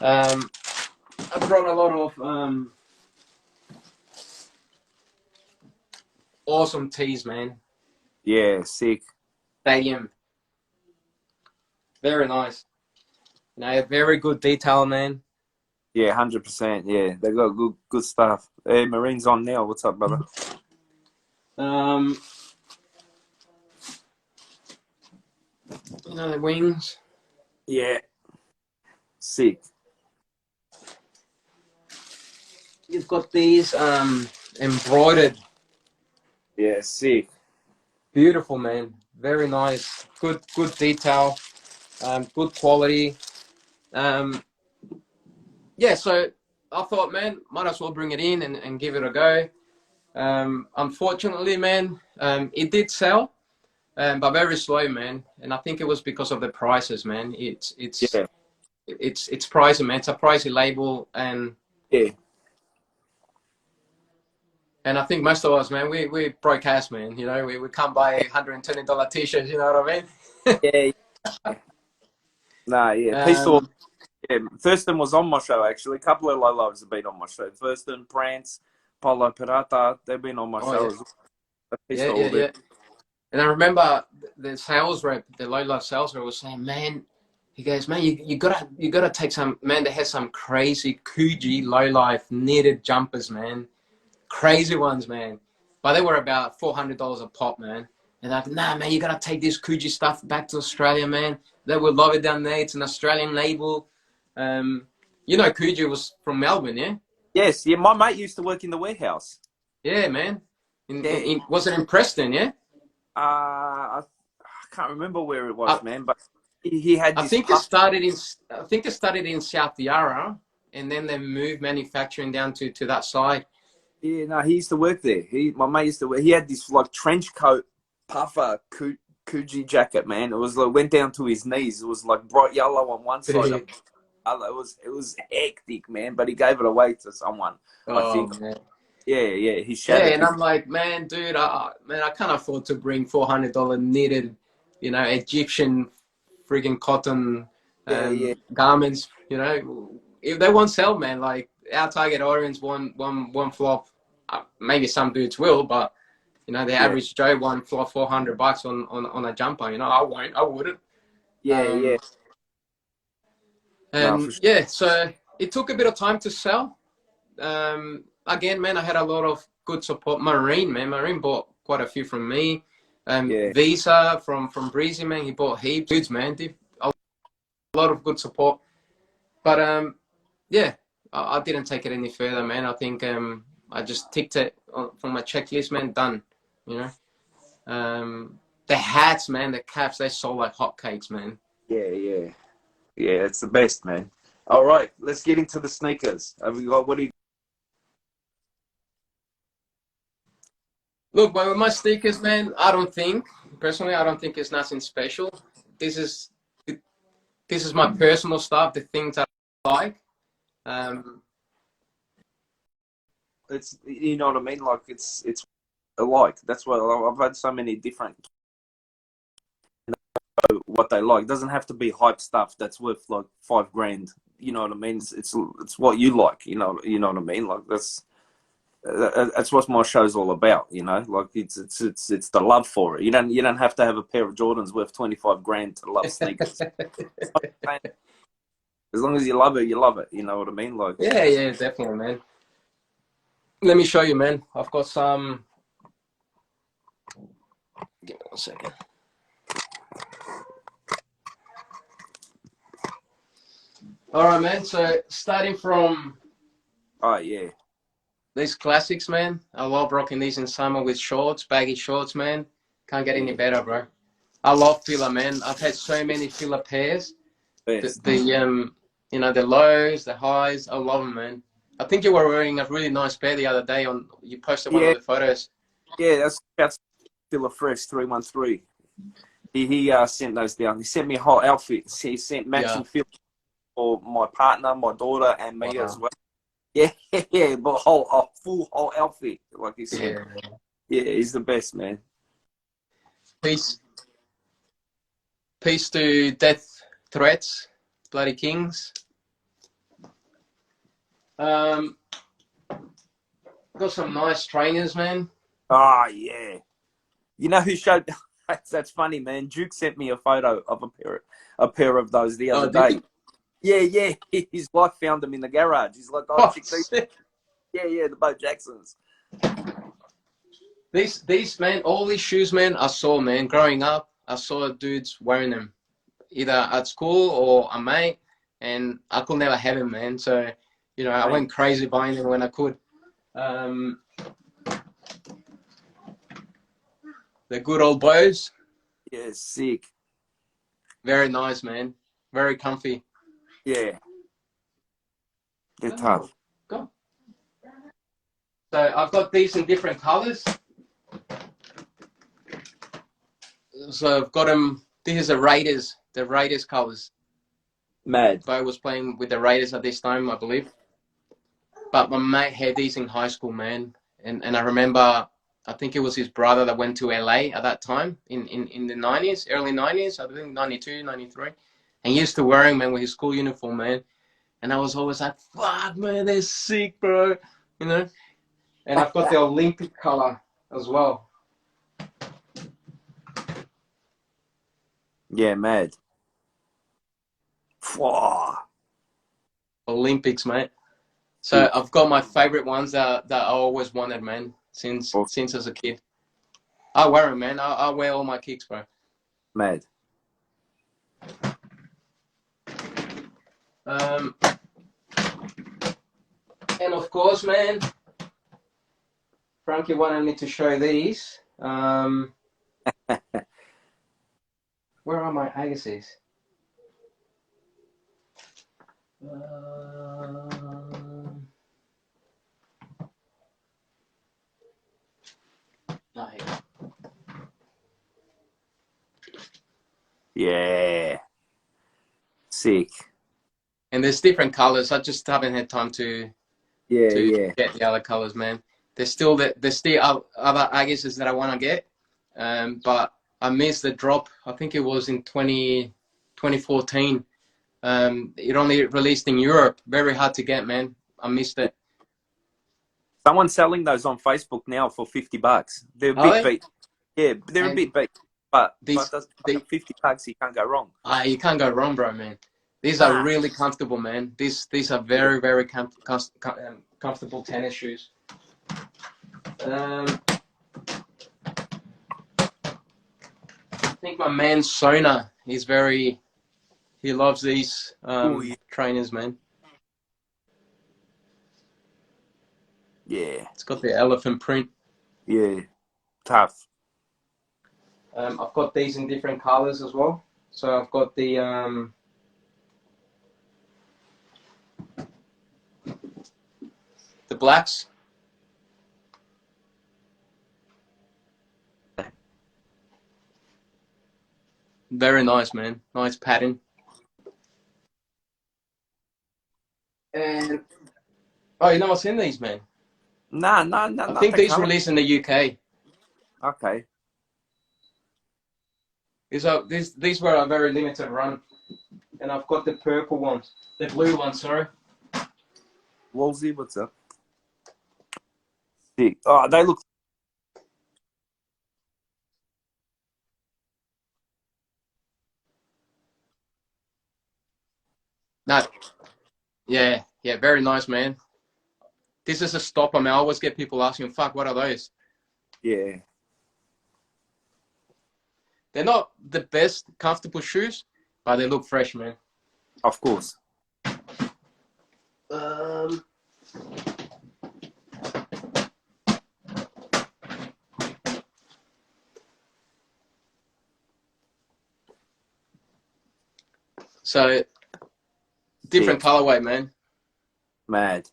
I brought a lot of awesome tees, man. Yeah, sick. Stadium, very nice. You know, very good detail, man. Yeah, 100%. Yeah, they got good stuff. Hey, Marine's on now. What's up, brother? Um, you know, the wings. Yeah, sick. You've got these embroidered. Yeah, sick. Beautiful, man. Very nice. Good detail. Good quality. Um, yeah, so I thought, man, might as well bring it in and give it a go. Unfortunately, man, it did sell, but very slow, man. And I think it was because of the prices, man. Yeah, It's pricey, man. It's a pricey label, yeah, and I think most of us, man, we broke ass, man. You know, we can't buy $120 t-shirts. You know what I mean? yeah. Nah, yeah. Peace to all. um, Yeah, Thurston was on my show, actually. A couple of low lives have been on my show. Thurston, Prance, Paulo Pirata, they've been on my oh show yeah, as well. Peace yeah, to yeah, all them. yeah. And I remember the sales rep, the low life sales rep, was saying, man, he goes, man, you gotta take some, man. They had some crazy Coogee low life knitted jumpers, man, crazy ones, man. But they were about $400 a pop, man. And they're like, nah, man, you gotta take this Coogee stuff back to Australia, man. They will love it down there. It's an Australian label. You know, Coogee was from Melbourne, yeah. Yes, yeah, my mate used to work in the warehouse. Yeah, man. Yeah. Was it in Preston, yeah? I can't remember where it I, was, man, but he had I this think it puff. started in I think it started in South Yarra, and then they moved manufacturing down to that side. Yeah, no, he used to work there. My mate used to work. He had this like trench coat puffer Coogee jacket, man. It was like went down to his knees. It was like bright yellow on one side and other. It was hectic, man. But he gave it away to someone, I Oh think. man, Yeah, he yeah, shattered and his. I'm like, man, dude, I can't afford to bring $400 knitted, you know, Egyptian friggin' cotton Yeah, garments. You know, if they won't sell, man, like our target audience one flop. Maybe some dudes will, but you know, the yeah, average Joe one flop $400 on a jumper. You know, I won't, I wouldn't. yeah. No, for And sure. yeah, so it took a bit of time to sell. Again, man, I had a lot of good support. Marine bought quite a few from me. Yeah, Visa from Breezy, man, he bought heaps. Dudes, man, did a lot of good support. But yeah, I didn't take it any further, man. I think I just ticked it from my checklist, man. Done. You know, the hats, man, the caps, they sold like hotcakes, man. yeah. It's the best, man. All right, let's get into the sneakers. Have we got what do you? Look, but with my sneakers, man, personally, I don't think it's nothing special. This is this is my personal stuff, the things I like. Um, It's you know what I mean. Like it's alike. That's what I've had so many different what they like. It doesn't have to be hype stuff that's worth like $5,000. You know what I mean? It's what you like. You know what I mean? Like that's what my show's all about. You know, like it's the love for it. You don't have to have a pair of Jordans worth $25,000 to love sneakers. As long as you love it, you love it. You know what I mean? Like yeah, definitely, man. Let me show you, man. I've got some. Give me 1 second. All right, man. So starting from oh yeah, these classics, man. I love rocking these in summer with shorts, baggy shorts, man. Can't get any better, bro. I love filler, man. I've had so many filler pairs. best. The you know, the lows, the highs. I love them, man. I think you were wearing a really nice pair the other day. You posted one Yeah, of the photos. yeah. That's still a fresh 313. He sent those down. He sent me a whole outfit. He sent Yeah. matching fit for my partner, my daughter, and me as Wow. well. Yeah, but a full whole outfit, like he said. Yeah. Yeah, he's the best, man. Peace to Death Threats. bloody kings. Got some nice trainers, man. Oh, yeah. You know who showed... That's funny, man. Duke sent me a photo of a pair of those the other day. Yeah. His wife found them in the garage. He's like, oh, chick, yeah, the Bo Jacksons. These, man, all these shoes, man, I saw, man, growing up, I saw dudes wearing them, either at school or a mate, and I could never have them, man. So, you know, I went crazy buying them when I could. The good old Bows. Yeah, sick. Very nice, man. Very comfy. Yeah. They're tough. Go. So I've got these in different colors. So I've got them. This is the Raiders colors. Mad. Bo was playing with the Raiders at this time, I believe. But my mate had these in high school, man. And I remember, I think it was his brother that went to LA at that time in the 90s, early 90s, I think 92, 93. And he used to wear them, man, with his school uniform, man. And I was always like, fuck, man, they're sick, bro. You know? And I've got the Olympic color as well. Yeah, mad. Whoa. Olympics, mate. So I've got my favorite ones that I always wanted, man, since as a kid. I wear them, man. I wear all my kicks, bro. Mad. And of course, man, Frankie wanted me to show these. Where are my Agassiz? Yeah. Sick. And there's different colors. I just haven't had time to get the other colors, man. There's still other Agassiz that I want to get, but I missed the drop. I think it was in 2014. It only released in Europe. Very hard to get, man. I missed it. Someone's selling those on Facebook now for $50. They're a bit beat. Yeah, they're a bit beat. But $50, you can't go wrong. You can't go wrong, bro, man. These are really comfortable, man. These are very, very comfortable tennis shoes. I think my man Sona, he loves these trainers, man. Yeah. It's got the elephant print. Yeah. Tough. I've got these in different colors as well. So I've got the blacks. Very nice, man. Nice pattern. And you know what's in these, man? No. I think these released in the UK. Okay. These were a very limited run, and I've got the purple ones, the blue ones. Sorry. Wolsey, what's up? Sick. Oh, they look. No. Yeah, very nice, man. This is a stopper, man. I always get people asking, "Fuck, what are those?" Yeah. They're not the best comfortable shoes, but they look fresh, man. Of course. So, different colorway, man. Mad.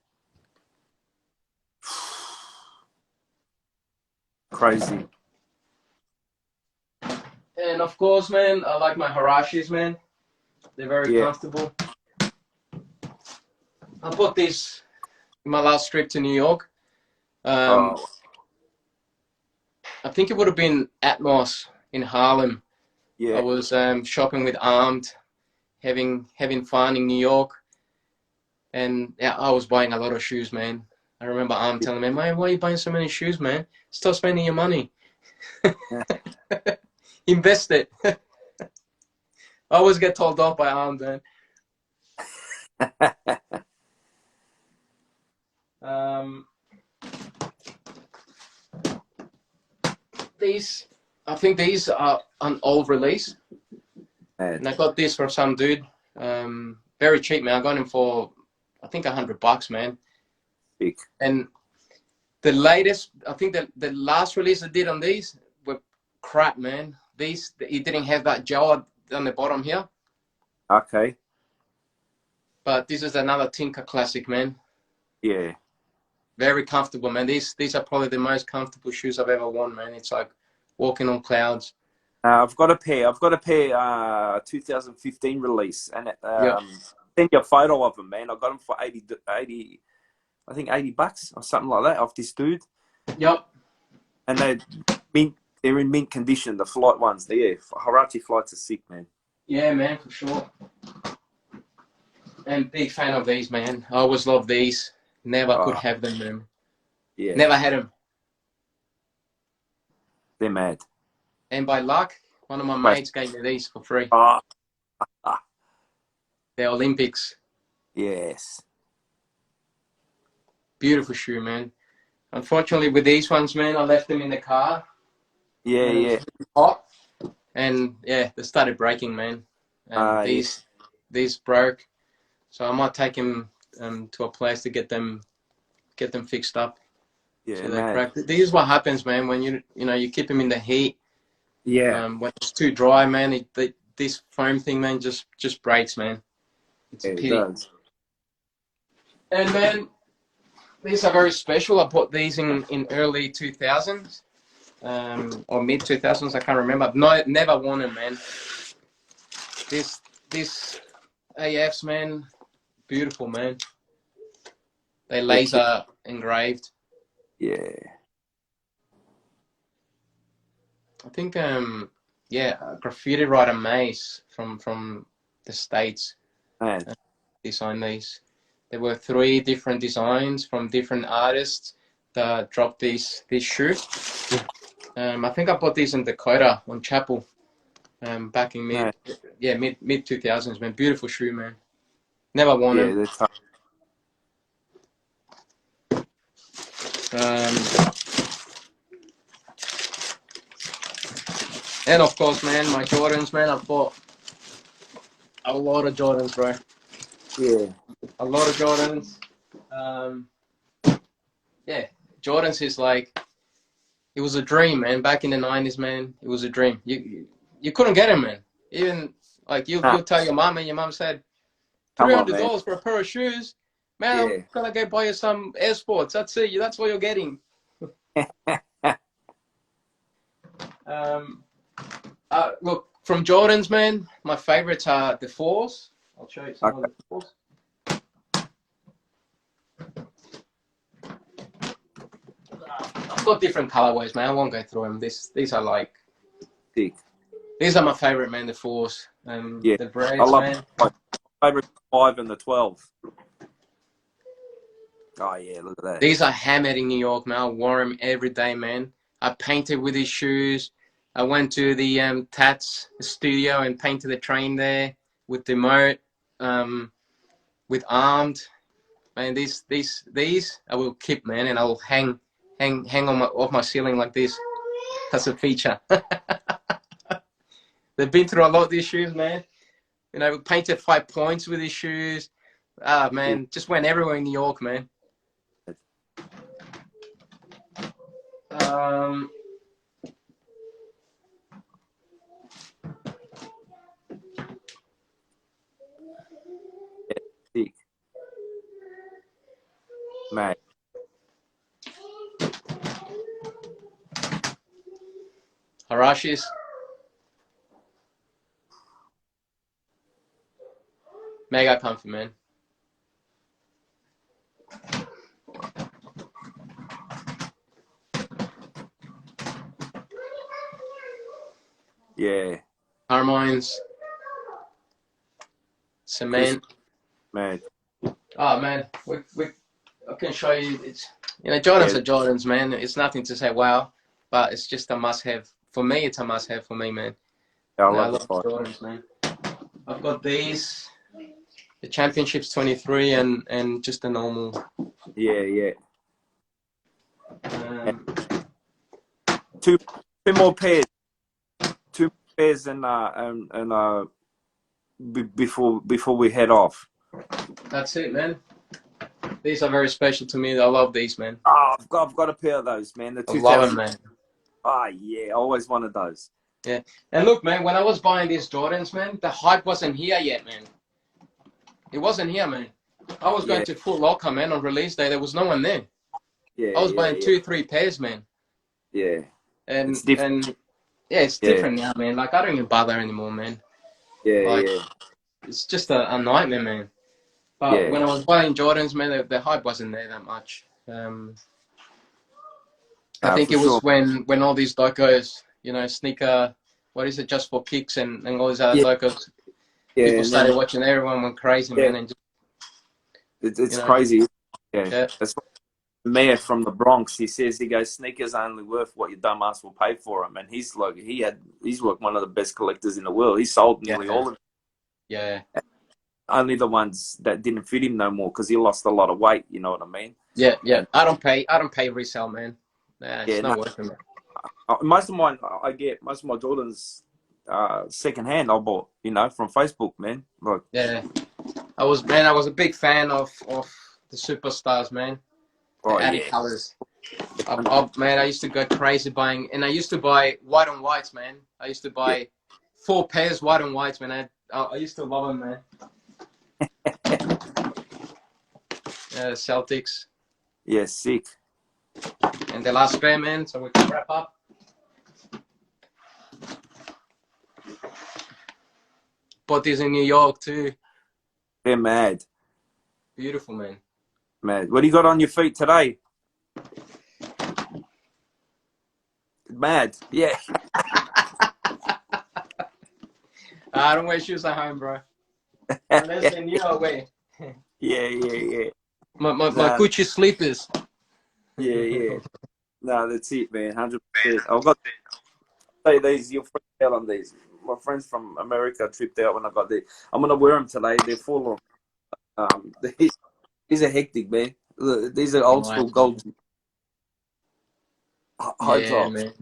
Crazy. And of course, man, I like my Harashis, man. They're very comfortable. I bought these in my last trip to New York. I think it would have been Atmos in Harlem. Yeah. I was shopping with Armed. having fun in New York. And yeah, I was buying a lot of shoes, man. I remember telling me, man, why are you buying so many shoes, man? Stop spending your money. Invest it. I always get told off by man. I think these are an old release. And I got this from some dude. Very cheap, man. I got him for, I think, $100, man. Big. And the latest, I think the last release I did on these were crap, man. These, it didn't have that gel on the bottom here. Okay. But this is another Tinker classic, man. Yeah. Very comfortable, man. These are probably the most comfortable shoes I've ever worn, man. It's like walking on clouds. I've got a pair. 2015 release, and send you a photo of them, man. I got them for 80, I think $80 or something like that off this dude. Yep. And they're in mint condition. The flight ones, Huarache flights are sick, man. Yeah, man, for sure. And big fan of these, man. I always love these. Never could have them, man. Yeah. Never had them. They're mad. And by luck, one of my mates gave me these for free. They're Olympics. Yes. Beautiful shoe, man. Unfortunately, with these ones, man, I left them in the car. Yeah, yeah. It was hot. And yeah, they started breaking, man. And these broke. So I might take them to a place to get them fixed up. Yeah, so they crack. This is what happens, man, when you keep them in the heat. Yeah. When it's too dry, man, this foam thing, man, just breaks, man. It's a pity. It does. And man, these are very special. I bought these in early 2000s or mid 2000s. I can't remember. No, never worn them, man. This AFs, man, beautiful, man. They laser engraved. Yeah. I think graffiti writer Mace from the States designed these. There were 3 different designs from different artists that dropped this shoe. I think I bought these in Dakota on Chapel back in mid 2000s, man. Beautiful shoe, man. Never worn them. They're tough. And of course, man, my Jordans, man. I bought a lot of Jordans, bro. Yeah. A lot of Jordans. Jordans is like, it was a dream, man. Back in the 90s, man, it was a dream. You couldn't get them, man. Even like you'll tell your mom, and your mom said $300 for a pair of shoes. Man, I'm gonna go buy you some Air Sports. That's it. That's what you're getting. Look, from Jordans, man, my favorites are the 4s. I'll show you some of the 4s. I've got different colorways, man. I won't go through them. These are like big. These are my favorite, man. The 4s. The braids, I love man. My favorite 5 and the 12. Oh yeah, look at that. These are hammered in New York, man. I wore them every day, man. I painted with these shoes. I went to the Tats studio and painted the train there with the moat, with Armed. Man, these I will keep, man, and I will hang on off my ceiling like this. That's a feature. They've been through a lot of these shoes, man. We painted 5 points with these shoes. Man, just went everywhere in New York, man. Sick. Mate. Huaraches. Mega comfy, man. Yeah. Carmines. cement. Mad. Oh man, I can show you. It's Jordans are Jordans, man. It's nothing to say wow, but it's just a must-have for me. It's a must-have for me, man. Yeah, I I love love the fight. Jordans, man. I've got these, the Championships 23, and just the normal. Yeah. Um, Two more pairs. Two more pairs before we head off. that's it, man. These are very special to me. I love these, man. Oh, I've got a pair of those, man. The I love them, 2000. man. Oh yeah, I always wanted those. Yeah, and look, man. When I was buying these Jordans, man, the hype wasn't here yet, man. It wasn't here, man. I was going to Foot Locker, man, on release day. There was no one there. Yeah, I was buying 2-3 pairs, man. Yeah. And It's different. and yeah, it's different now, man. Like I don't even bother anymore, man. Yeah, It's just a nightmare, man. But when I was buying Jordans, man, the hype wasn't there that much. I think it was when all these docos, sneaker, what is it, Just for Kicks and all these other docos, people started watching. Everyone went crazy, man. And it's crazy. Yeah. Yeah. That's what the mayor from the Bronx, he says, he goes, sneakers are only worth what your dumb ass will pay for them. And he's like, he's like one of the best collectors in the world. He sold nearly all of them. Yeah. Only the ones that didn't fit him no more because he lost a lot of weight. You know what I mean? Yeah. I don't pay resale, man. Nah, it's not worth it, man. Most of my Jordans second hand I bought, from Facebook, man. Like, yeah, I was a big fan of the superstars, man. The Addy colors. Man, I used to go crazy buying, and I used to buy white on whites, man. I used to buy 4 pairs white on whites, man. I used to love them, man. Celtics. Yeah, sick. And the last pair, man, so we can wrap up. Bought these in New York too. They're mad. Beautiful, man. Mad. What do you got on your feet today? Mad. Yeah. I don't wear shoes at home, bro. Unless they're new away. Yeah. My Gucci sleepers. Yeah. No, that's it, man. 100%. I've got say these. You'll freak out on these. My friends from America tripped out when I got these. I'm gonna wear them today. They're full of. These are hectic, man. These are old school gold. High tops. Man.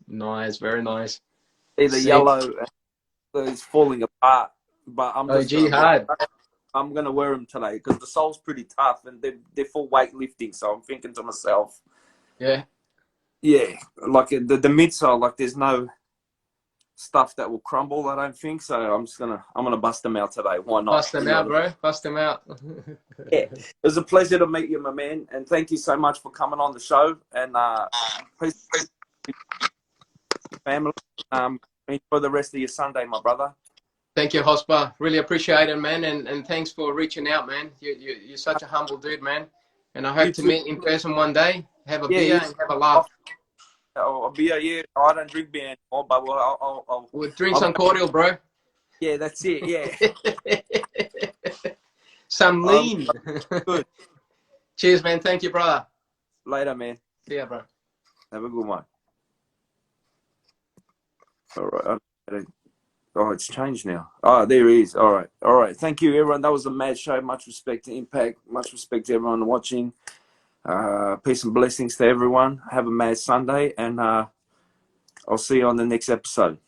Nice, very nice. Either yellow. It's falling apart, but I'm just. I'm gonna wear them today because the sole's pretty tough and they're full weightlifting. So I'm thinking to myself. Yeah. Yeah, like the midsole, like there's no stuff that will crumble. I don't think so. I'm gonna bust them out today. Why not? Bust them out, bro. Bust them out. Yeah, it was a pleasure to meet you, my man, and thank you so much for coming on the show. And please, family, enjoy the rest of your Sunday, my brother. Thank you, Hospa. Really appreciate it, man, and thanks for reaching out, man. You're such a humble dude, man. And I hope to meet in person one day. Have a beer and have a laugh. A beer, yeah. I don't drink beer anymore, but we'll drink some cordial, bro. Yeah, that's it. Yeah. Some lean. Good. Cheers, man. Thank you, brother. Later, man. See ya, bro. Have a good one. All right. Oh, it's changed now. Oh, there he is. All right. Thank you, everyone. That was a mad show. Much respect to Inpac. Much respect to everyone watching. Peace and blessings to everyone. Have a mad Sunday, and I'll see you on the next episode.